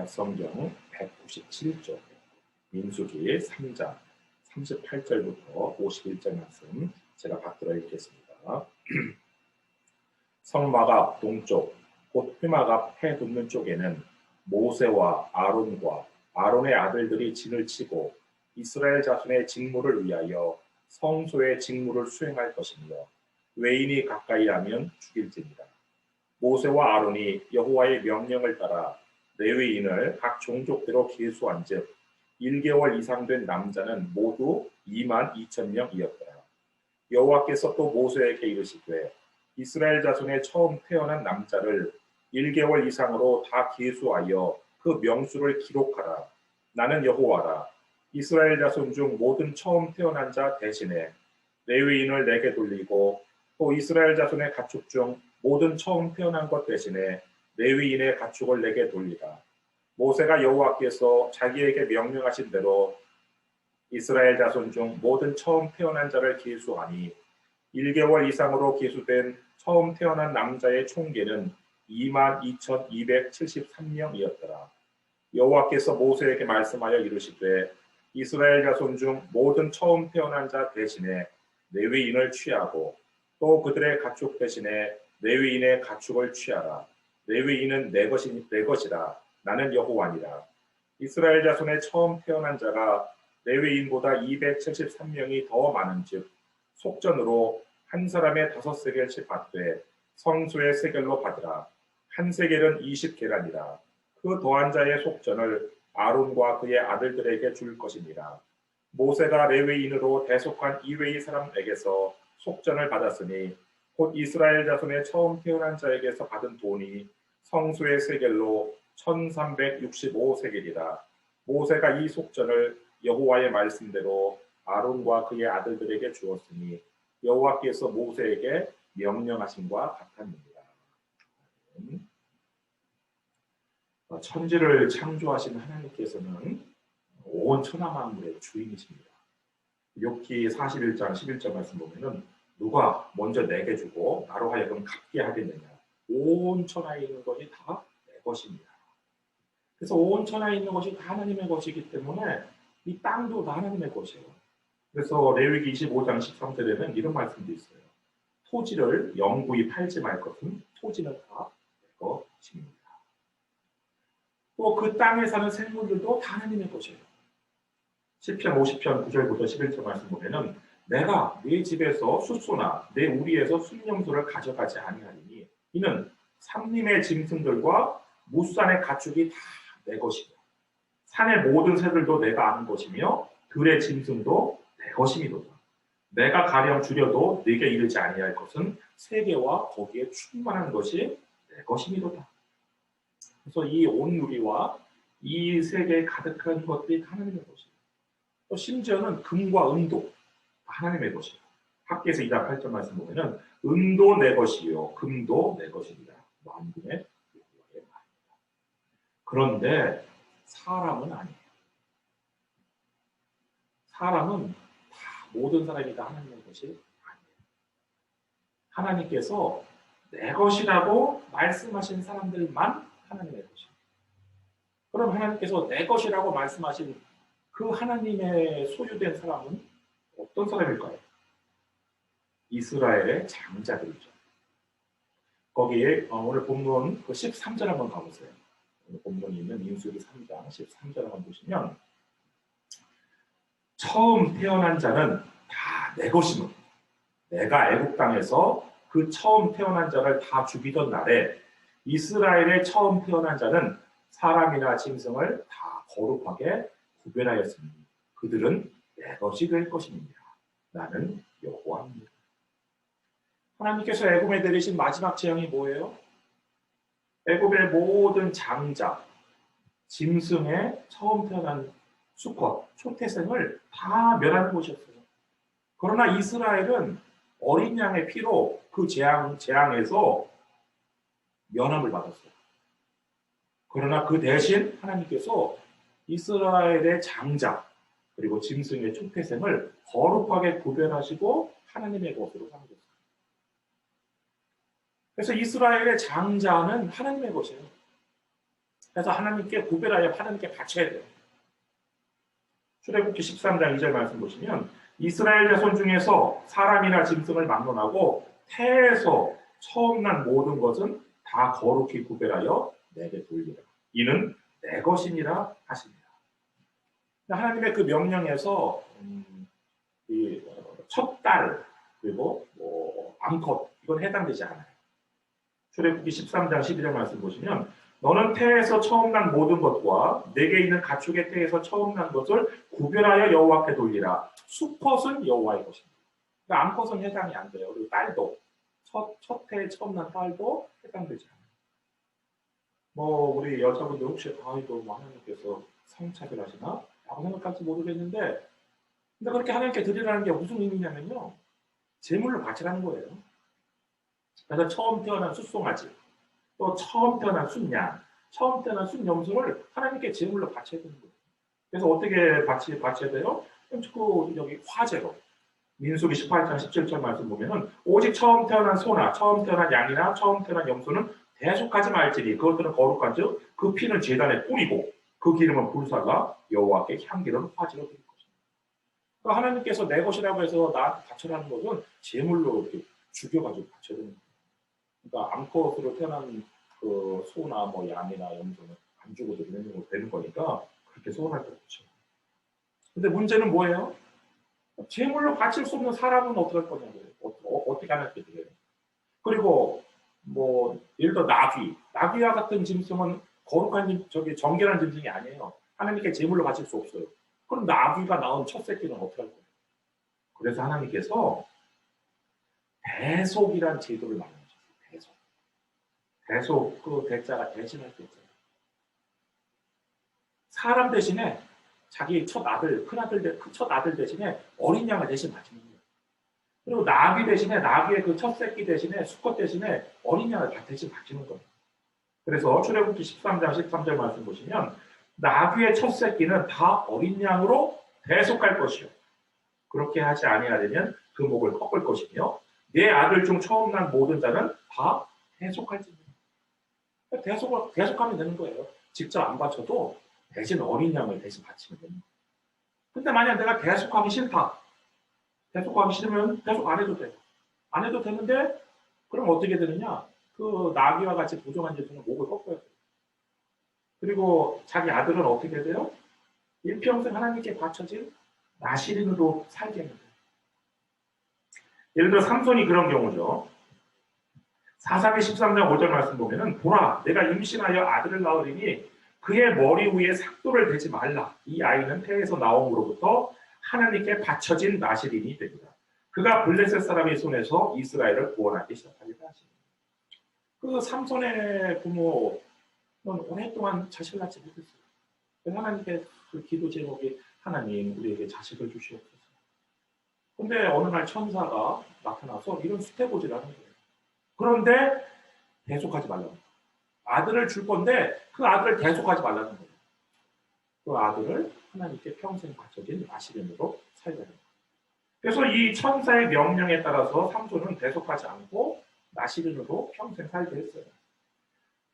성경 197쪽 민수기 3장 38절부터 51절 말씀 제가 받들어 읽겠습니다. 성막 앞 동쪽 곧 회막 앞 해 돋는 쪽에는 모세와 아론과 아론의 아들들이 진을 치고 이스라엘 자손의 직무를 위하여 성소의 직무를 수행할 것이며 외인이 가까이 하면 죽일지니라. 모세와 아론이 여호와의 명령을 따라 레위인을 각 종족대로 계수한즉 1개월 이상 된 남자는 모두 22,000명이었더라. 여호와께서 또 모세에게 이르시되 이스라엘 자손의 처음 태어난 남자를 1개월 이상으로 다 계수하여 그 명수를 기록하라. 나는 여호와라. 이스라엘 자손 중 모든 처음 태어난 자 대신에 레위인을 내게 돌리고 또 이스라엘 자손의 가축 중 모든 처음 태어난 것 대신에 레위인의 가축을 내게 돌리라. 모세가 여호와께서 자기에게 명령하신 대로 이스라엘 자손 중 모든 처음 태어난 자를 계수하니 1개월 이상으로 계수된 처음 태어난 남자의 총계는 22,273명이었더라. 여호와께서 모세에게 말씀하여 이르시되 이스라엘 자손 중 모든 처음 태어난 자 대신에 레위인을 취하고 또 그들의 가축 대신에 레위인의 가축을 취하라. 레위인은 내 것이라. 나는 여호와니라. 이스라엘 자손의 처음 태어난 자가 레위인보다 273명이 더 많은즉 속전으로 한 사람의 5세겔씩 받되 성소의 세겔로 받으라. 한 세겔은 20계란이라. 그 더한 자의 속전을 아론과 그의 아들들에게 줄 것이니라. 모세가 레위인으로 대속한 이외의 사람에게서 속전을 받았으니 곧 이스라엘 자손의 처음 태어난 자에게서 받은 돈이 성소의 세겔로 1365세겔이라. 모세가 이 속전을 여호와의 말씀대로 아론과 그의 아들들에게 주었으니 여호와께서 모세에게 명령하심과 같았느니라. 천지를 창조하신 하나님께서는 온 천하 만물의 주인이십니다. 욥기 41장 11절 말씀 보면은 누가 먼저 내게 주고 나로 하여금 갚게 하겠느냐. 온 천하에 있는 것이 다 내 것입니다. 그래서 온 천하에 있는 것이 다 하나님의 것이기 때문에 이 땅도 다 하나님의 것이에요. 그래서 레위기 25장 13절에는 이런 말씀도 있어요. 토지를 영구히 팔지 말 것은 토지는 다 내 것입니다. 또 그 땅에 사는 생물들도 다 하나님의 것이에요. 시편 50편 9절부터 11절 말씀 보면은 내가 네 집에서 숫소나 내 우리에서 순염소를 가져가지 아니하리니 이는 산림의 짐승들과 무산의 가축이 다 내 것이며 산의 모든 새들도 내가 아는 것이며 들의 짐승도 내 것이미로다. 내가 가령 줄여도 네게 이르지 아니할 것은 세계와 거기에 충만한 것이 내 것이미로다. 그래서 이 온 누리와 이 세계에 가득한 것들이 하나님의 것이에요. 또 심지어는 금과 은도 하나님의 것이에요. 학개에서 2장 8절 말씀 보면은 은도 내 것이요 금도 내 것입니다. 만군의 여호와의 말입니다. 그런데 사람은 아니에요. 사람은 다 모든 사람이 다 하나님의 것이 아니에요. 하나님께서 내 것이라고 말씀하신 사람들만 하나님의 것이에요. 그럼 하나님께서 내 것이라고 말씀하신 그 하나님의 소유된 사람은 어떤 사람일까요? 이스라엘의 장자들이죠. 거기에 오늘 본문 그 13절 한번 가보세요. 오늘 본문이 있는 민수기 3장 13절 한번 보시면 처음 태어난 자는 다 내 것이므로 내가 애국 땅에서 그 처음 태어난 자를 다 죽이던 날에 이스라엘의 처음 태어난 자는 사람이나 짐승을 다 거룩하게 구별하였으니 그들은 내 것이 될 것입니다. 나는 여호와입니다. 하나님께서 애굽에 내리신 마지막 재앙이 뭐예요? 애굽의 모든 장자, 짐승의 처음 태어난 수컷, 초태생을 다 멸하는 것이었어요. 그러나 이스라엘은 어린 양의 피로 그 재앙에서 면함을 받았어요. 그러나 그 대신 하나님께서 이스라엘의 장자 그리고 짐승의 초태생을 거룩하게 구별하시고 하나님의 것으로 삼으셨어요. 그래서 이스라엘의 장자는 하나님의 것이에요. 그래서 하나님께 구별하여 하나님께 바쳐야 돼요. 출애굽기 13장 2절 말씀 보시면 이스라엘 자손 중에서 사람이나 짐승을 막론하고 태에서 처음 난 모든 것은 다 거룩히 구별하여 내게 돌리라. 이는 내 것이니라 하십니다. 하나님의 그 명령에서 첫 딸 그리고 암컷 이건 해당되지 않아요. 출애굽기 13장 12절 말씀 보시면 너는 태에서 처음 난 모든 것과 내게 있는 가축의 태에서 처음 난 것을 구별하여 여호와께 돌리라. 수컷은 여호와의 것입니다. 그러니까 암컷은 해당이 안 돼요. 그리고 딸도 첫 태에 처음 난 딸도 해당되지 않아요. 우리 여자분들 혹시 아이고 하나님께서 성차별하시나? 라고 생각할지 모르겠는데 근데 그렇게 하나님께 드리라는 게 무슨 의미냐면요. 제물로 바치라는 거예요. 그래서 처음 태어난 숫송아지, 또 처음 태어난 순양, 처음 태어난 순염소를 하나님께 제물로 바쳐야 되는 거예요. 그래서 어떻게 바쳐야 돼요? 여기 화제로. 민수기 18장 17절 말씀 보면은 오직 처음 태어난 소나 처음 태어난 양이나 처음 태어난 염소는 대속하지 말지니 그것들은 거룩한 즉 그 피는 제단에 뿌리고 그 기름은 불사가 여호와께 향기로운 화제로 드릴 것입니다. 그러니까 하나님께서 내 것이라고 해서 나한테 바쳐라는 것은 제물로 이렇게 죽여가지고 바쳐야 되는 거예요. 그러니까 암컷으로 태어난 그 소나 양이나 염소는 안 죽어도 되는 거니까 그렇게 소원할 거 없죠. 근데 문제는 뭐예요? 제물로 바칠 수 없는 사람은 어떻게 할 거냐고요. 어떻게 하나님께 드려요. 그리고 예를 들어 나귀와 같은 짐승은 거룩한 정결한 짐승이 아니에요. 하나님께 제물로 바칠 수 없어요. 그럼 나귀가 낳은 첫 새끼는 어떻게 할 거예요? 그래서 하나님께서 대속이란 제도를 만드셨어요. 대속 그 대자가 대신할 때잖아요. 사람 대신에 자기 첫 아들, 첫 아들 대신에 어린 양을 대신 바치는 거예요. 그리고 나귀 대신에 나귀의 그 첫 새끼 대신에 수컷 대신에 어린 양을 대신 바치는 거예요. 그래서 출애굽기 13장 13절 말씀 보시면 나귀의 첫 새끼는 다 어린 양으로 대속할 것이요. 그렇게 하지 아니하려면 그 목을 꺾을 것이며 내 아들 중 처음 난 모든 자는 다 대속할지니라. 대속하면 되는 거예요. 직접 안 바쳐도 대신 어린 양을 대신 바치면 됩니다. 근데 만약 내가 대속하기 싫다. 대속하기 싫으면 대속 안 해도 돼요. 안 해도 되는데 그럼 어떻게 되느냐? 그 나귀와 같이 부정한 죄수는 목을 꺾어야 돼요. 그리고 자기 아들은 어떻게 돼요? 일평생 하나님께 바쳐진 나시린으로 살게 됩니다. 예를 들어 삼손이 그런 경우죠. 사사기 13장 5절 말씀 보면은 보라 내가 임신하여 아들을 낳으리니 그의 머리 위에 삭도를 대지 말라. 이 아이는 태에서 나옴으로부터 하나님께 바쳐진 나시린이 됩니다. 그가 블레셋 사람의 손에서 이스라엘을 구원하기 시작하리라 하십니다. 그 삼손의 부모는 오랫동안 자식을 낳지 못했어요. 하나님께 그 기도 제목이 하나님 우리에게 자식을 주시옵소서. 근데 어느 날 천사가 나타나서 이런 수태고지를 하는 거예요. 그런데 대속하지 말라고. 아들을 줄 건데 그 아들을 대속하지 말라는 거예요. 그 아들을 하나님께 평생 바쳐진 나시린으로 살려는 거예요. 그래서 이 천사의 명령에 따라서 삼손은 대속하지 않고 나시린으로 평생 살게 했어요.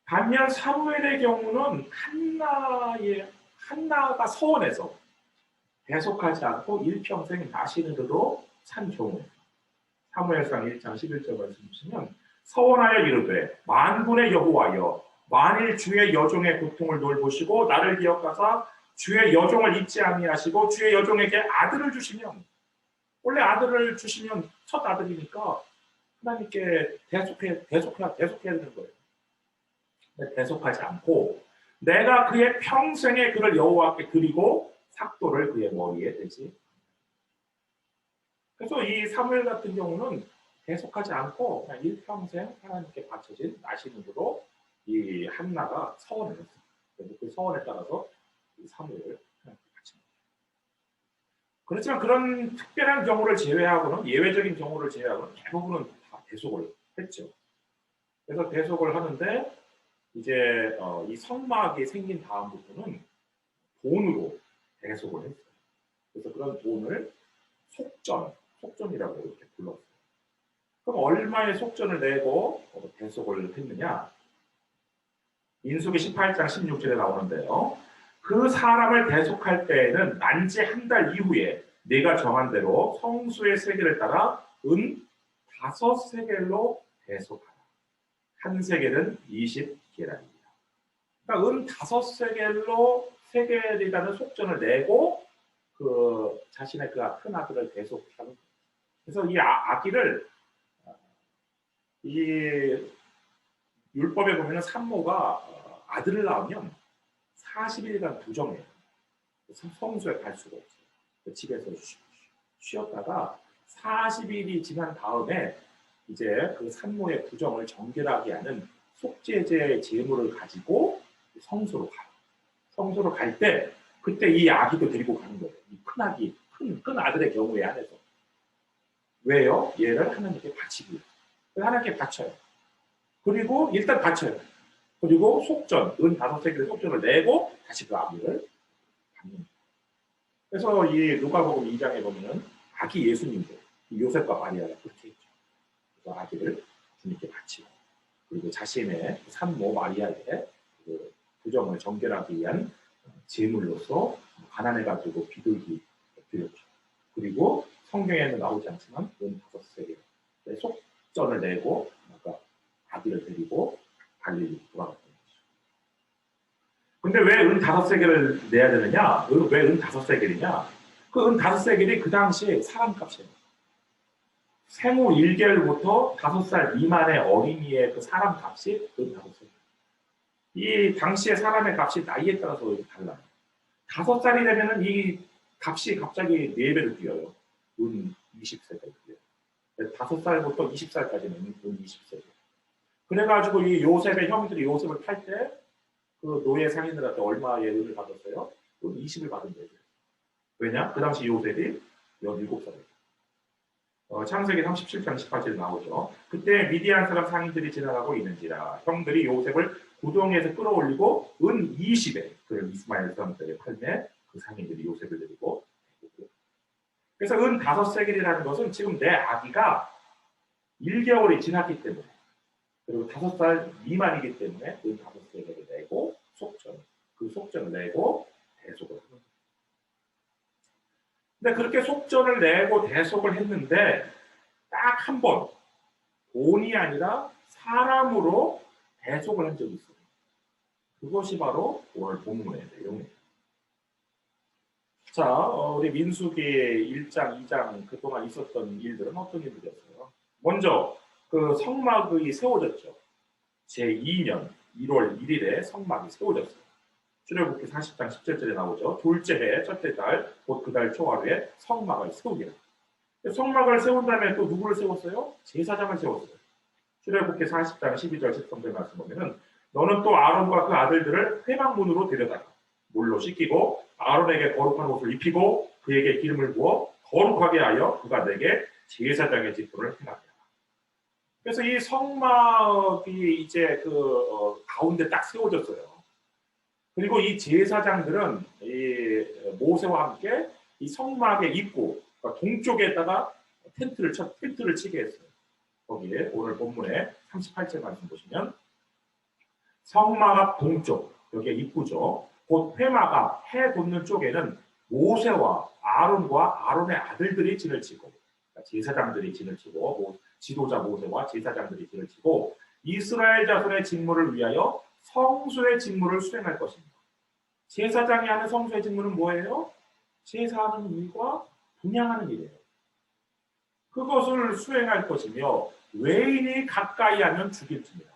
반면 사무엘의 경우는 한나가 서원해서 대속하지 않고 일평생 나시린으로 산 경우예요. 사무엘상 1장 11절 말씀 보시면 서원하여 이르되 만군의 여호와여 만일 주의 여종의 고통을 돌보시고 나를 기억하사 주의 여종을 잊지 아니하시고 주의 여종에게 아들을 주시면 원래 아들을 주시면 첫 아들이니까 하나님께 대속해야 되는 거예요. 대속하지 않고 내가 그의 평생에 그를 여호와께 드리고 삭도를 그의 머리에 대지. 그래서 이 사무엘 같은 경우는 대속하지 않고 그냥 일평생 하나님께 바쳐진 나시린으로 이 한나가 서원을 했어요. 그래서 그 서원에 따라서 이 사무엘을 하나님께 바친 거예요. 그렇지만 그런 특별한 경우를 제외하고는 예외적인 경우를 제외하고는 대부분은 다 대속을 했죠. 그래서 대속을 하는데 이제 이 성막이 생긴 다음부터는 돈으로 대속을 했어요. 그래서 그런 돈을 속전이라고 이렇게 불렀어요. 그럼 얼마의 속전을 내고 대속을 했느냐? 민수기 18장 16절에 나오는데요. 그 사람을 대속할 때에는 만지 한 달 이후에 네가 정한 대로 성수의 세겔을 따라 은 5세겔로 대속하라. 한 세겔은 20게라입니다. 그러니까 은 5세겔로 세겔이라는 속전을 내고 그 자신의 그 큰 아들을 대속하는 거예요. 그래서 이 아기를 이 율법에 보면 산모가 아들을 낳으면 40일간 부정해요. 성소에 갈 수가 없어요. 집에서 쉬었다가 40일이 지난 다음에 이제 그 산모의 부정을 정결하게 하는 속죄제 제물을 가지고 성소로 가요. 성소로 갈 때 그때 이 아기도 데리고 가는 거예요. 이 큰 아기, 큰 아들의 경우에 한해서. 왜요? 얘를 하나님께 바치기 위해서. 하나님께 바쳐요. 그리고 일단 바쳐요. 그리고 속전, 은 5세겔의 속전을 내고 다시 그 아기를 받는. 그래서 이 누가복음 2장에 보면은 아기 예수님도 요셉과 마리아가 그렇게 했죠. 그래서 아기를 주님께 바치고 그리고 자신의 산모 마리아의 그 부정을 정결하기 위한 제물로서 가난해가지고 비둘기 드렸죠. 그리고 성경에는 나오지 않지만 은 5세겔의 속전을 내고 아기를 데리고 갈릴리 돌아갔던 거죠. 근데 왜 은 5세겔을 내야 되느냐? 왜 은 5세겔이냐? 그 은 5세겔이 그 당시에 사람값이에요. 생후 1개월부터 5살 미만의 어린이의 그 사람값이 은 5세겔. 이 당시의 사람의 값이 나이에 따라서 달라요. 5살이 되면은 이 값이 갑자기 4배로 뛰어요. 은 20세겔 뛰어요. 5살부터 20살까지는 은 20세겔. 그래가지고 이 요셉의 형들이 요셉을 팔 때 그 노예 상인들한테 얼마의 은을 받았어요? 은 20을 받은 거예요. 왜냐? 그 당시 요셉이 17살이에요. 창세기 37장 18절에 나오죠. 그때 미디안 사람 상인들이 지나가고 있는지라 형들이 요셉을 구덩이에서 끌어올리고 은 20에 그를 이스마엘 사람들에게 팔매 그 상인들이 요셉을 데리고. 그래서 은 5세겔이라는 것은 지금 내 아기가 1개월이 지났기 때문에 그리고 5살 미만이기 때문에 은 5세겔을 내고 그 속전을 내고 대속을 하는 거예요. 근데 그렇게 속전을 내고 대속을 했는데 딱 한 번 돈이 아니라 사람으로 대속을 한 적이 있어요. 그것이 바로 오늘 본문의 내용이에요. 자, 우리 민수기 1장, 2장 그동안 있었던 일들은 어떤 일들이었어요? 먼저 그 성막이 세워졌죠. 제2년 1월 1일에 성막이 세워졌어요. 출애굽기 40장 17절에 나오죠. 둘째 해 첫째 달 곧 그 달 초하루에 성막을 세우기라. 성막을 세운 다음에 또 누구를 세웠어요? 제사장을 세웠어요. 출애굽기 40장 12절 13절 말씀 보면은 너는 또 아론과 그 아들들을 회막문으로 데려다가 물로 씻기고 아론에게 거룩한 옷을 입히고 그에게 기름을 부어 거룩하게 하여 그가 내게 제사장의 직분을 행하게 하라. 그래서 이 성막이 이제 가운데 딱 세워졌어요. 그리고 이 제사장들은 이 모세와 함께 이 성막의 입구 그러니까 동쪽에다가 텐트를 치게 했어요. 거기에 오늘 본문에 38절 말씀 보시면 성막 앞 동쪽 여기에 입구죠. 곧 회막 앞 해 돋는 쪽에는 모세와 아론과 아론의 아들들이 진을 치고 그러니까 제사장들이 진을 치고 지도자 모세와 제사장들이 진을 치고 이스라엘 자손의 직무를 위하여 성소의 직무를 수행할 것입니다. 제사장이 하는 성소의 직무는 뭐예요? 제사하는 일과 분향하는 일이에요. 그것을 수행할 것이며 외인이 가까이 하면 죽일지니라.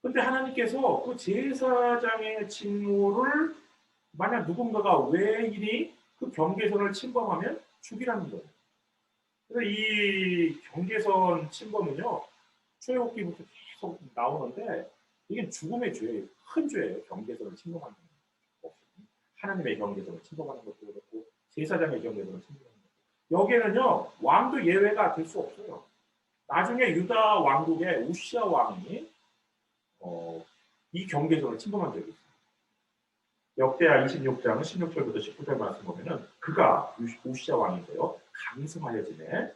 그런데 하나님께서 그 제사장의 직무를 만약 누군가가 외인이 그 경계선을 침범하면 죽이라는 거예요. 그래서 이 경계선 침범은요 출애굽기부터 계속 나오는데 이게 죽음의 죄예요. 큰 죄예요. 경계선을 침범하는 거. 하나님의 경계선을 침범하는 것도 그렇고 제사장의 경계선을 침범하는 것도. 여기에는요 왕도 예외가 될 수 없어요. 나중에 유다 왕국의 우시아 왕이 이 경계선을 침범한 적이 있어요. 역대하 26장 16절부터 19절 말씀 보면은 그가 우시아 왕이세요. 강성하여지네.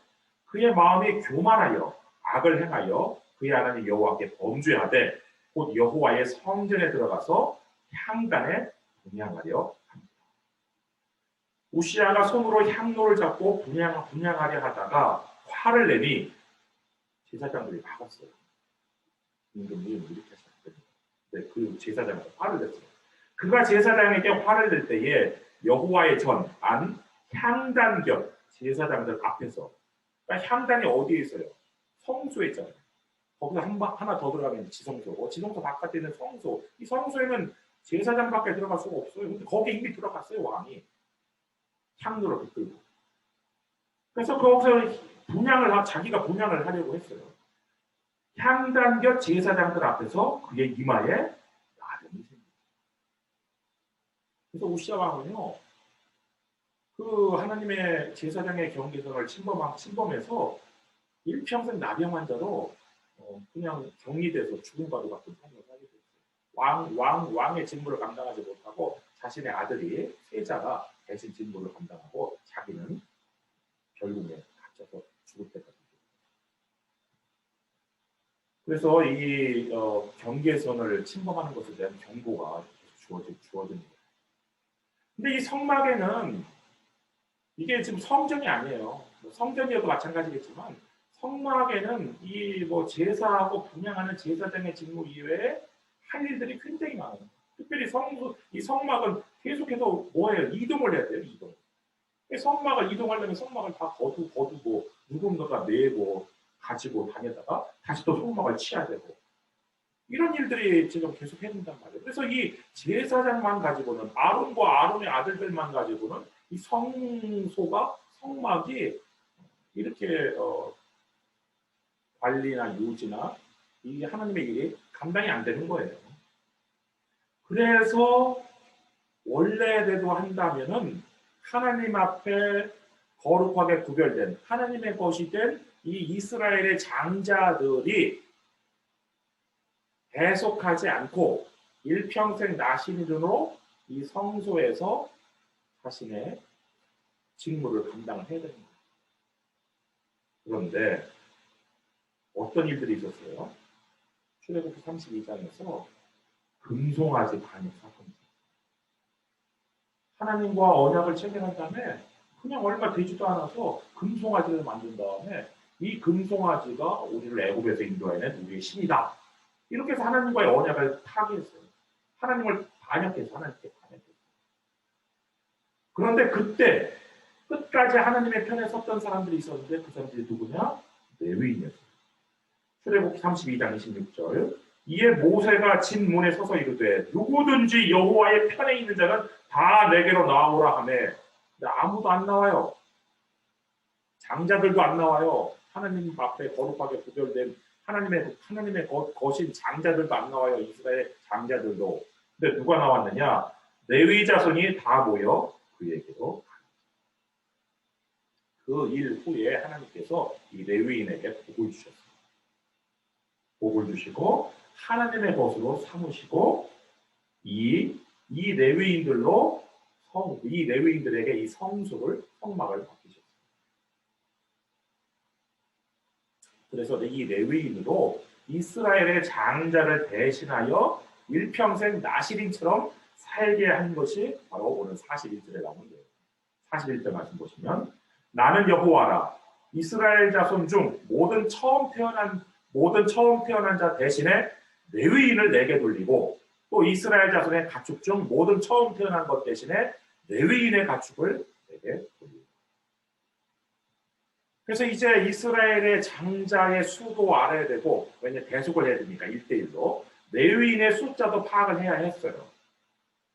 그의 마음이 교만하여 악을 행하여 그의 하나님 여호와께 범죄하되 곧 여호와의 성전에 들어가서 향단에 분향하려 합니다. 우시아가 손으로 향로를 잡고 분향하려 하다가 화를 내니 제사장들이 막았어요. 임금님 이렇게 하셨거든요. 네, 그 제사장한테 화를 냈어요. 그가 제사장에게 화를 낼 때에 여호와의 전 안 향단 곁 제사장들 앞에서, 그러니까 향단이 어디에 있어요? 성소에 있잖아요. 거기서 하나 더 들어가면 지성소고, 지성소 바깥에 있는 성소, 이 성소에는 제사장밖에 들어갈 수가 없어요. 근데 거기에 이미 들어갔어요, 왕이. 향로를 붙들고. 그래서 거기서 자기가 분향을 하려고 했어요. 향단 곁 제사장들 앞에서 그의 이마에 나병이 생깁니다. 그래서 우시아 왕은요, 그 하나님의 제사장의 경계선을 침범해서 일평생 나병 환자로 그냥 격리돼서 죽음과도 같은 삶을 살게 됐어요. 왕의 직무를 감당하지 못하고 자신의 아들이 세자가 대신 직무를 감당하고 자기는 결국에 갇혀서 죽을 때까지. 그래서 이 경계선을 침범하는 것에 대한 경고가 주어집니다. 근데 이 성막에는 이게 지금 성전이 아니에요. 성전이어도 마찬가지겠지만 성막에는 이 제사하고 분향하는 제사장의 직무 이외에 할 일들이 굉장히 많아요. 특별히 이 성막은 계속해서 뭐예요? 이동을 해야 돼요. 이동. 성막을 이동하려면 성막을 다 거두고 누군가가 메고 가지고 다녔다가 다시 또 성막을 치야 되고, 이런 일들이 지금 계속 해준단 말이에요. 그래서 이 제사장만 가지고는, 아론의 아들들만 가지고는 이 성막이 이렇게 관리나 유지나 이 하나님의 일이 감당이 안 되는 거예요. 그래서 원래대로 한다면은 하나님 앞에 거룩하게 구별된 하나님의 것이 된 이 이스라엘의 장자들이 배속하지 않고 일평생 나시린으로 이 성소에서 자신의 직무를 감당을 해야 됩니다. 그런데 어떤 일들이 있었어요? 출애굽기 32장에서 금송아지 반역 사건이 있었어요. 하나님과 언약을 체결한 다음에 그냥 얼마 되지도 않아서 금송아지를 만든 다음에 이 금송아지가 우리를 애굽에서 인도해낸 우리의 신이다. 이렇게 해서 하나님과의 언약을 파괴했어요. 하나님을 반역해서 하나님께 반역했어요. 그런데 그때 끝까지 하나님의 편에 섰던 사람들이 있었는데 그 사람들이 누구냐? 레위인이었어요. 출애굽기 32장 26절. 이에 모세가 진 문에 서서 이르되 누구든지 여호와의 편에 있는 자는 다 내게로 나오라 하매, 근데 아무도 안 나와요. 장자들도 안 나와요. 하나님 앞에 거룩하게 구별된 하나님의 거신 장자들도 안 나와요. 이스라엘 장자들도. 근데 누가 나왔느냐? 레위 자손이 다 모여 그에게로. 그 일 후에 하나님께서 이 레위인에게 복을 주셨어요. 복을 주시고 하나님의 것으로 삼으시고 이 레위인들에게 이 성막을 맡기셨어요. 그래서 이 레위인으로 이스라엘의 장자를 대신하여 일평생 나시린처럼 살게 한 것이 바로 오늘 41절에 나오는 거예요. 41절 말씀 보시면 나는 여호와라. 이스라엘 자손 중 모든 처음 태어난 자 대신에 레위인을 내게 돌리고, 또 이스라엘 자손의 가축 중 모든 처음 태어난 것 대신에 레위인의 가축을 내게 돌리고. 그래서 이제 이스라엘의 장자의 수도 알아야 되고, 왜냐하면 대속을 해야 되니까 1대1로 레위인의 숫자도 파악을 해야 했어요.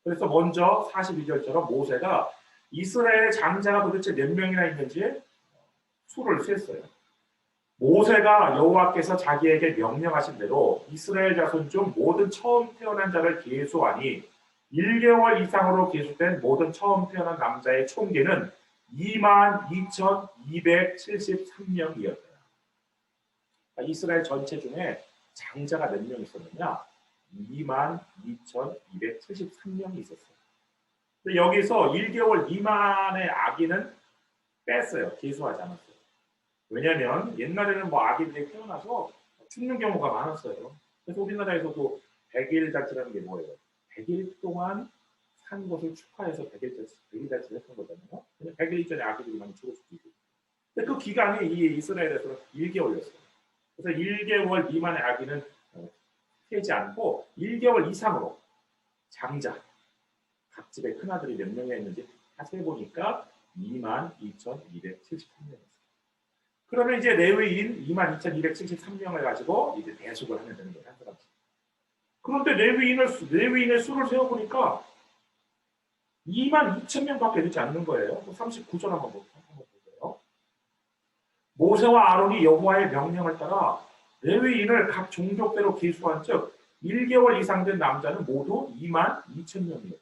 그래서 먼저 42절처럼 모세가 이스라엘의 장자가 도대체 몇 명이나 있는지 수를 셌어요. 모세가 여호와께서 자기에게 명령하신 대로 이스라엘 자손 중 모든 처음 태어난 자를 계수하니 1개월 이상으로 계수된 모든 처음 태어난 남자의 총계는 22,273명이었다. 이스라엘 전체 중에 장자가 몇 명 있었느냐? 22,273명이 있었어요. 근데 여기서 1개월 미만의 아기는 뺐어요. 계수하지 않았어요. 왜냐하면 옛날에는 아기들이 태어나서 죽는 경우가 많았어요. 그래서 우리나라에서도 100일 잔치라는 게 뭐예요? 100일 동안 산 것을 축하해서 100일 잔치를 했던 거잖아요. 100일 이전에 아기들이 많이 죽을 수도 있고. 근데 그 기간이 이 이스라엘에서는 1개월이었어요. 그래서 1개월 미만의 아기는 태지 않고 1개월 이상으로 장자, 각 집에 큰아들이 몇 명이었는지 다 세보니까 22,273명이었어요. 그러면 이제 레위인 22,273명을 가지고 이제 대속을 하면 되는 거예요. 한 사람씩. 그런데 레위인의 수를 세어보니까 22,000명밖에 되지 않는 거예요. 39절 한번 보세요. 모세와 아론이 여호와의 명령을 따라 레위인을 각 종족대로 기수한 즉 1개월 이상 된 남자는 모두 22,000명이에요.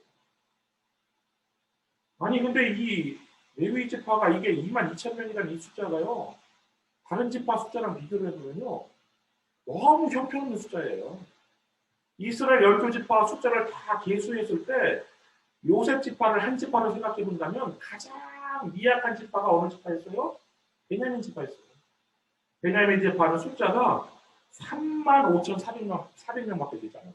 아니 근데 이 레위 지파가 이게 22,000명이라는 이 숫자가요. 다른 지파 숫자랑 비교를 해보면요. 너무 형편없는 숫자예요. 이스라엘 12지파 숫자를 다 계수했을 때 요셉 지파를 한 지파로 생각해 본다면 가장 미약한 지파가 어느 지파였어요? 베냐민 지파였어요. 베냐민 지파는 숫자가 35,400명밖에 되지 않았어요.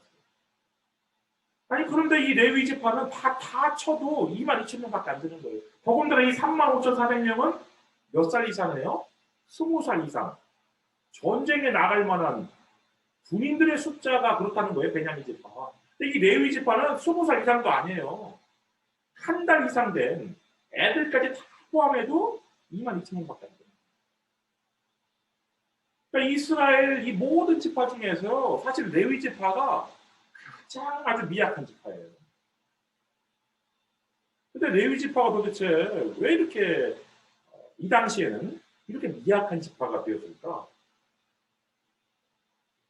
아니 그런데 이 레위 지파는 다 쳐도 22,000명밖에 안 되는 거예요. 더군다나 이 35,400명은 몇 살 이상이에요? 20살 이상. 전쟁에 나갈 만한 군인들의 숫자가 그렇다는 거예요. 베냐민 지파가. 근데 이 레위 지파는 20살 이상도 아니에요. 한 달 이상 된 애들까지 다 포함해도 22,000명밖에 안 돼요. 그러니까 이스라엘 이 모든 지파 중에서 사실 레위 지파가 가장 아주 미약한 지파예요. 근데 레위 지파가 도대체 왜 이렇게 이 당시에는 이렇게 미약한 지파가 되었을까?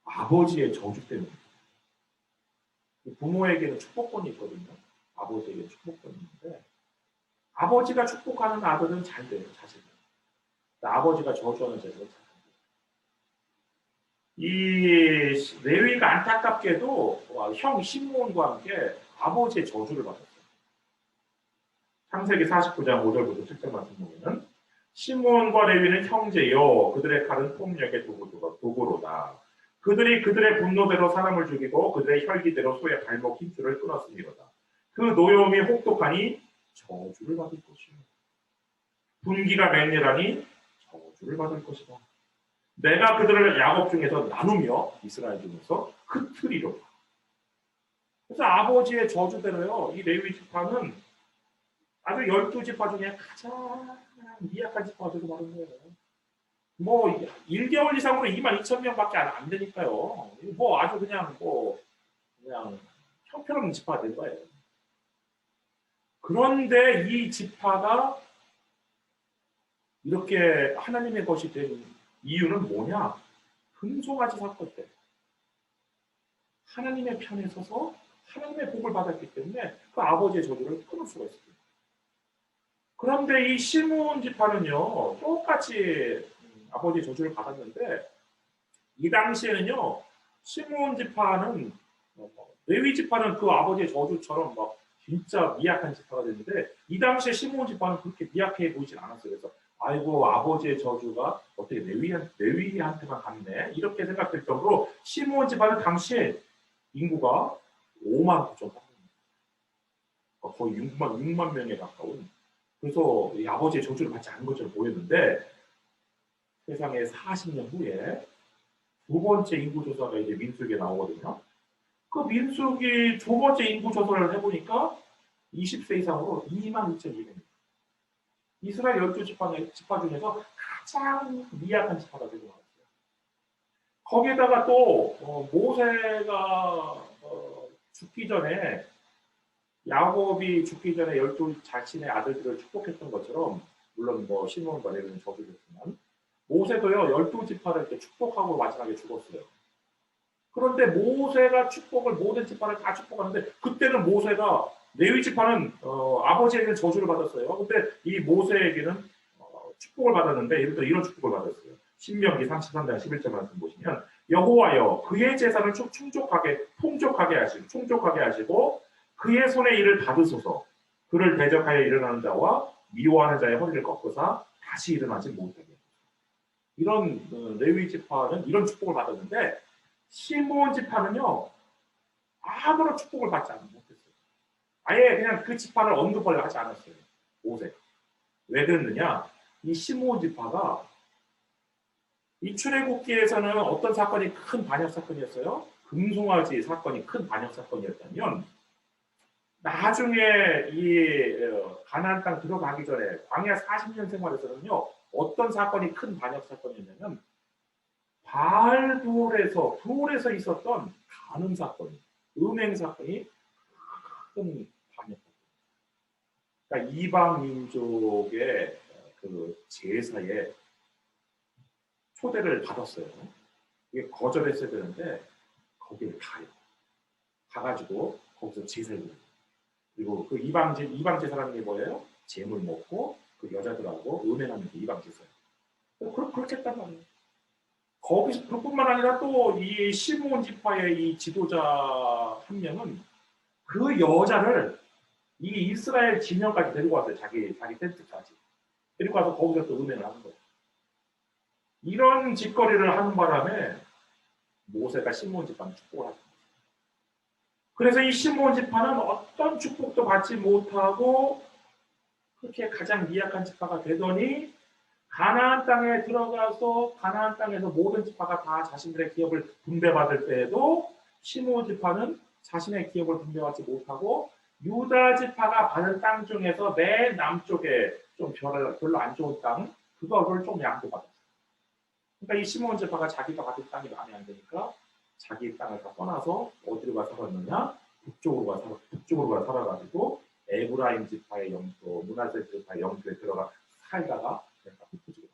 아버지의 저주 때문에. 부모에게는 축복권이 있거든요. 아버지에게 축복권이 있는데 아버지가 축복하는 아들은 잘 돼요. 사실은. 아버지가 저주하는 자들은 잘 돼요. 이 레위가 안타깝게도 형 시므온과 함께 아버지의 저주를 받았어요. 창세기 49장 5절부터 7절 말씀 보면은 시므온과 레위는 형제요 그들의 칼은 폭력의 도구로다. 그들이 그들의 분노대로 사람을 죽이고 그들의 혈기대로 소의 발목 힘줄을 끊었으리로다. 그 노여움이 혹독하니 저주를 받을 것이요 분기가 맹렬하니 저주를 받을 것이다. 내가 그들을 야곱 중에서 나누며 이스라엘 중에서 흩트리로다. 그래서 아버지의 저주대로요. 이 레위 지파는 아주 12지파 중에 가장 미약한 지파가 되고 마는 거예요. 뭐 1개월 이상으로 22,000명밖에 안 되니까요. 뭐 아주 그냥 형편없는 지파가 된 거예요. 그런데 이 지파가 이렇게 하나님의 것이 된 이유는 뭐냐? 금송아지 사건 때 하나님의 편에 서서 하나님의 복을 받았기 때문에 그 아버지의 저주를 끊을 수가 있습니다. 그런데 이 시므온 지파는요 똑같이 아버지의 저주를 받았는데 이 당시에는요 시므온 지파는 레위 지파는 그 아버지의 저주처럼 막 진짜 미약한 지파가 됐는데 이 당시에 시므온 지파는 그렇게 미약해 보이진 않았어요. 그래서 아이고 아버지의 저주가 어떻게 레위한테만 갔네 이렇게 생각될 정도로 시므온 지파는 당시에 인구가 5만 9천 거의 6만 명에 가까운 그래서 이 아버지의 저주를 받지 않은 것처럼 보였는데 세상에 40년 후에 두 번째 인구조사가 이제 민수기에 나오거든요. 그 민수기 두 번째 인구조사를 해보니까 20세 이상으로 22,200명. 이스라엘 12지파 중에서 가장 미약한 지파가 되고 나왔어요. 거기에다가 또 모세가 죽기 전에 야곱이 죽기 전에 12 자신의 아들들을 축복했던 것처럼 물론 뭐 시므온과 레위는 저주였지만 모세도요 12지파를 이렇게 축복하고 마지막에 죽었어요. 그런데 모세가 축복을 모든 지파를 다 축복하는데 그때는 모세가 레위 지파는 아버지에게는 저주를 받았어요. 근데 이 모세에게는 축복을 받았는데 예를 들어 이런 축복을 받았어요. 신명기 33장 11절 말씀 보시면 여호와여 그의 재산을 풍족하게 하시고 그의 손의 일을 받으소서 그를 대적하여 일어나는 자와 미워하는 자의 허리를 꺾으사 다시 일어나지 못하게 이런 레위 지파는 이런 축복을 받았는데 시므온 지파는요 아무런 축복을 받지 못했어요. 아예 그냥 그 지파를 언급을 하지 않았어요. 모세. 왜 그랬느냐? 이 시므온 지파가 이 출애굽기에서는 어떤 사건이 큰 반역 사건이었어요? 금송아지 사건이 큰 반역 사건이었다면 나중에 이 가나안 땅 들어가기 전에 광야 40년 생활에서는요. 어떤 사건이 큰 반역 사건이었냐면 불에서 있었던 간음 사건, 음행 사건이 큰 반역 사건. 그러니까 이방 민족의 그 제사에 초대를 받았어요. 이게 거절했어야 되는데 거기를 가요. 가가지고 거기서 제사를 드려요. 그리고 그 이방 제사라는 게 뭐예요? 재물 먹고 그 여자들하고 음행하는 게 이방 제사예요. 그렇게 했단 말이에요. 거기서 그뿐만 아니라 또 이 시므온 지파의 이 지도자 한 명은 그 여자를 이 이스라엘 진영까지 데리고 왔어요. 자기 텐트까지 데리고 와서 거기서 또 음행을 하는 거예요. 이런 짓거리를 하는 바람에 모세가 시므온 지파는 축복을 하죠. 그래서 이 시므온 지파는 어떤 축복도 받지 못하고 그렇게 가장 미약한 지파가 되더니 가나안 땅에 들어가서 가나안 땅에서 모든 지파가 다 자신들의 기업을 분배받을 때에도 시므온 지파는 자신의 기업을 분배받지 못하고 유다 지파가 받은 땅 중에서 맨 남쪽에 좀 별로 안 좋은 땅 그거를 좀 양도받았어요. 그러니까 이 시므온 지파가 자기가 받은 땅이 마음에 안 드니까 자기 땅을 다 떠나서 어디로 가 살았느냐? 북쪽으로 가 살아가지고 에브라임 지파의 영토, 므낫세 지파의 영토에 들어가 살다가 흩어지게.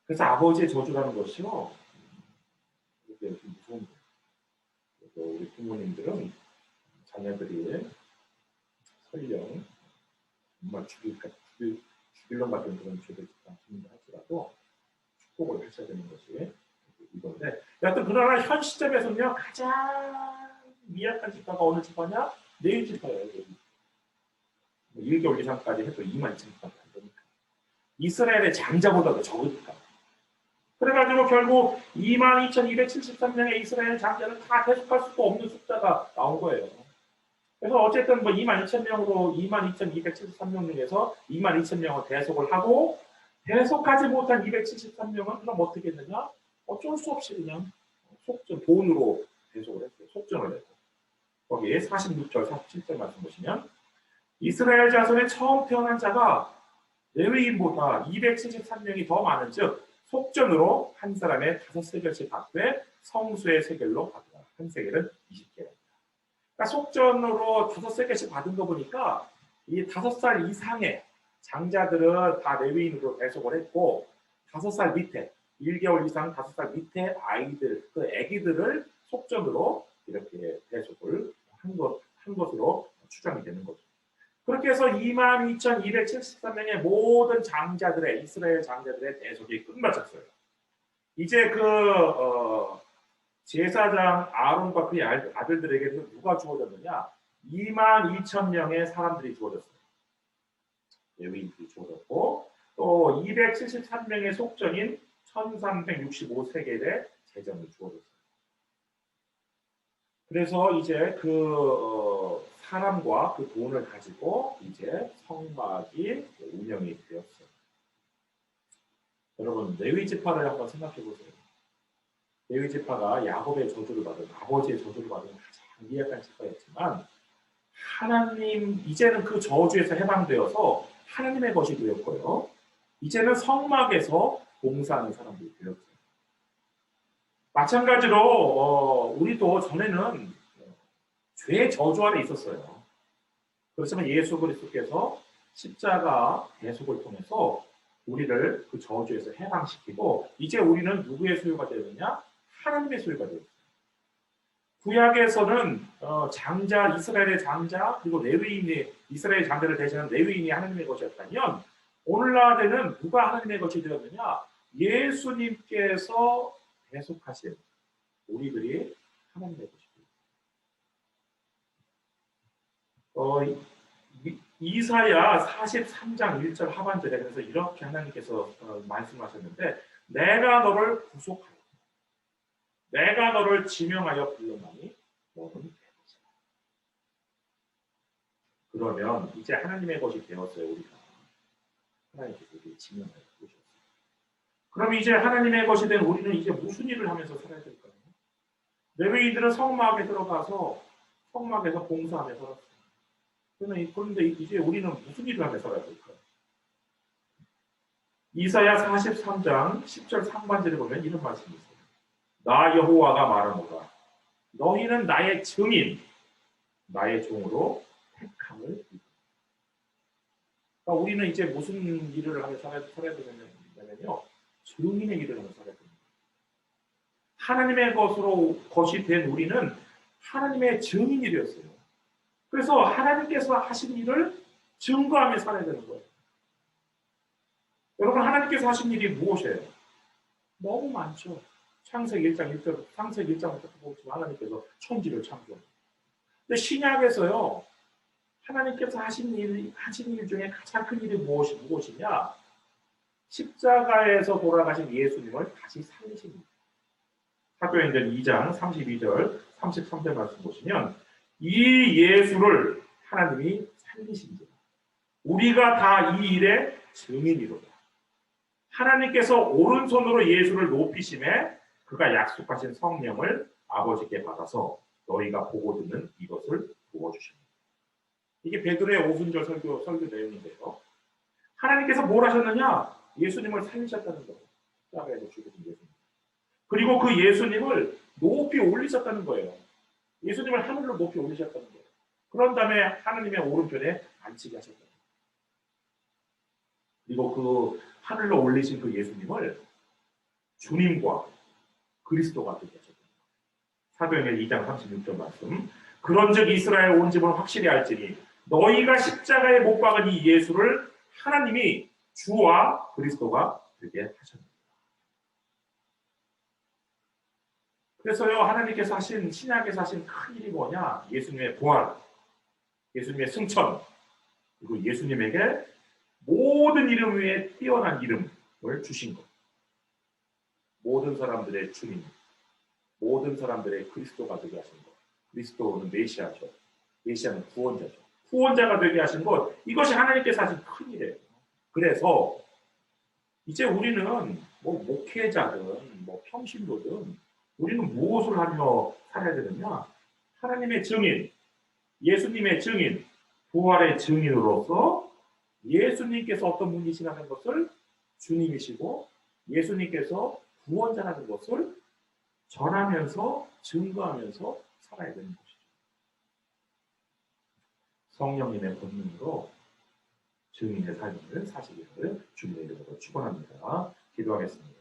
그래서 아버지의 저주라는 것이요, 이게 좀 무서운 거예요. 그래서 우리 부모님들은 자녀들이 설령 정말 죽일 놈 같은 그런 죄를 짓는다 할지라도 축복을 하셔야 되는 것이 이건데, 여하튼 그러나 현 시점에서는요 가장 미약한 지파가 어느 지파냐? 레위 지파예요. 1개월 이상까지 해도 22,000밖에 안 되니까. 이스라엘의 장자보다도 적으니까. 그래가지고 결국 22,273명의 이스라엘 장자는 다 대속할 수도 없는 숫자가 나온 거예요. 그래서 어쨌든 뭐 22,000명으로 22,273명 중에서 22,000명을 대속을 하고 대속하지 못한 273명은 그럼 어떻게 했느냐? 어쩔 수 없이 그냥 돈으로 대속을 했어요. 속전을 했고. 거기에 46절, 47절 말씀 보시면 이스라엘 자손의 처음 태어난 자가 레위인보다 273명이 더 많은 즉 속전으로 한 사람의 5세겔씩 받되 성수의 세겔로 받으라. 한 세겔은 20개입니다. 그러니까 속전으로 5세겔씩 받은 거 보니까 이 5살 이상의 장자들은 다 레위인으로 대속을 했고 5살 밑에 1개월 이상 5살 밑에 아이들, 그 아기들을 속전으로 이렇게 대속을 한 것으로 추정이 되는 거죠. 그렇게 해서 22,273명의 모든 장자들의 이스라엘 장자들의 대속이 끝마쳤어요. 이제 제사장 아론과 그의 아들들에게 누가 주어졌느냐? 22,000명의 사람들이 주어졌어요. 레위인들이 주어졌고 또 273명의 속전인 1,365세겔의 재정이 주어졌어요. 그래서 이제 사람과 그 돈을 가지고 이제 성막이 운영이 되었어요. 여러분 레위 지파를 한번 생각해 보세요. 레위 지파가 야곱의 저주를 받은 아버지의 저주를 받은 가장 미약한 지파였지만 하나님 이제는 그 저주에서 해방되어서 하나님의 것이 되었고요. 이제는 성막에서 봉사하는 사람들이 되었어요. 마찬가지로 우리도 전에는 죄의 저주 아래 있었어요. 그렇지만 예수 그리스도께서 십자가 대속을 통해서 우리를 그 저주에서 해방시키고 이제 우리는 누구의 소유가 되느냐? 하나님의 소유가 되었어요. 구약에서는 장자, 이스라엘의 장자 그리고 레위인이 이스라엘 장자를 대신하는 레위인이 하나님의 것이었다면 오늘날에는 누가 하나님의 것이 되었느냐? 예수님께서 대속하신 우리들이 하나님의 것입니다. 이사야 43장 1절 하반절에 그래서 이렇게 하나님께서 말씀하셨는데 내가 너를 구속하여 내가 너를 지명하여 불렀나니 너는 내 것이다. 그러면 이제 하나님의 것이 되었어요. 우리가 하나님께서 우리를 지명하여 부르셨어요. 그럼 이제 하나님의 것이 된 우리는 이제 무슨 일을 하면서 살아야 될까요? 레위인들은 성막에 들어가서 성막에서 봉사하며 살았어요. 그런데 이제 우리는 무슨 일을 하며 살아야 될까요? 이사야 43장 10절 상반절에 보면 이런 말씀이 있어요. 나 여호와가 말하노라. 너희는 나의 증인, 나의 종으로 택함을 입으라. 그러니까 우리는 이제 무슨 일을 하며 살아야 되냐면요. 증인의 일을 하며 살아야 됩니다. 하나님의 것이 된 우리는 하나님의 증인이 되었어요. 그래서 하나님께서 하신 일을 증거하며 살아야 되는 거예요. 여러분, 하나님께서 하신 일이 무엇이에요? 너무 많죠. 창세기 1장 1절, 창세기 1장부터 보시면 하나님께서 천지를 창조합니다. 근데 신약에서요, 하나님께서 하신 일 중에 가장 큰 일이 무엇이냐? 십자가에서 돌아가신 예수님을 다시 살리십니다. 사도행전 2장 32절, 33절 말씀 보시면 이 예수를 하나님이 살리신다. 우리가 다 이 일의 증인이로다. 하나님께서 오른손으로 예수를 높이심에 그가 약속하신 성령을 아버지께 받아서 너희가 보고 듣는 이것을 부어주십니다. 이게 베드로의 오순절 설교 내용인데요. 하나님께서 뭘 하셨느냐? 예수님을 살리셨다는 거예요. 십자가에서 죽으신 예수님. 그리고 그 예수님을 높이 올리셨다는 거예요. 예수님을 하늘로 높이 올리셨다는 거예요. 그런 다음에 하나님의 오른편에 앉히게 하셨다는 거예요. 그리고 그 하늘로 올리신 그 예수님을 주님과 그리스도가 되게 하셨다. 사도행전 2장 36절 말씀. 그런즉 이스라엘 온 집은 확실히 알지니 너희가 십자가에 못 박은 이 예수를 하나님이 주와 그리스도가 되게 하셨습니다. 그래서요, 하나님께서 하신 신약에서 하신 큰 일이 뭐냐? 예수님의 부활, 예수님의 승천, 그리고 예수님에게 모든 이름 위에 뛰어난 이름을 주신 것. 모든 사람들의 주님, 모든 사람들의 그리스도가 되게 하신 것. 그리스도는 메시아죠. 메시아는 구원자죠. 구원자가 되게 하신 것, 이것이 하나님께서 하신 큰 일이에요. 그래서 이제 우리는 뭐 목회자든 뭐 평신도든 우리는 무엇을 하며 살아야 되느냐? 하나님의 증인, 예수님의 증인, 부활의 증인으로서 예수님께서 어떤 분이시라는 것을 주님이시고 예수님께서 구원자라는 것을 전하면서 증거하면서 살아야 되는 것이죠. 성령님의 본능으로 증인의 삶을 사시기를 주님의 이름으로 축원합니다. 기도하겠습니다.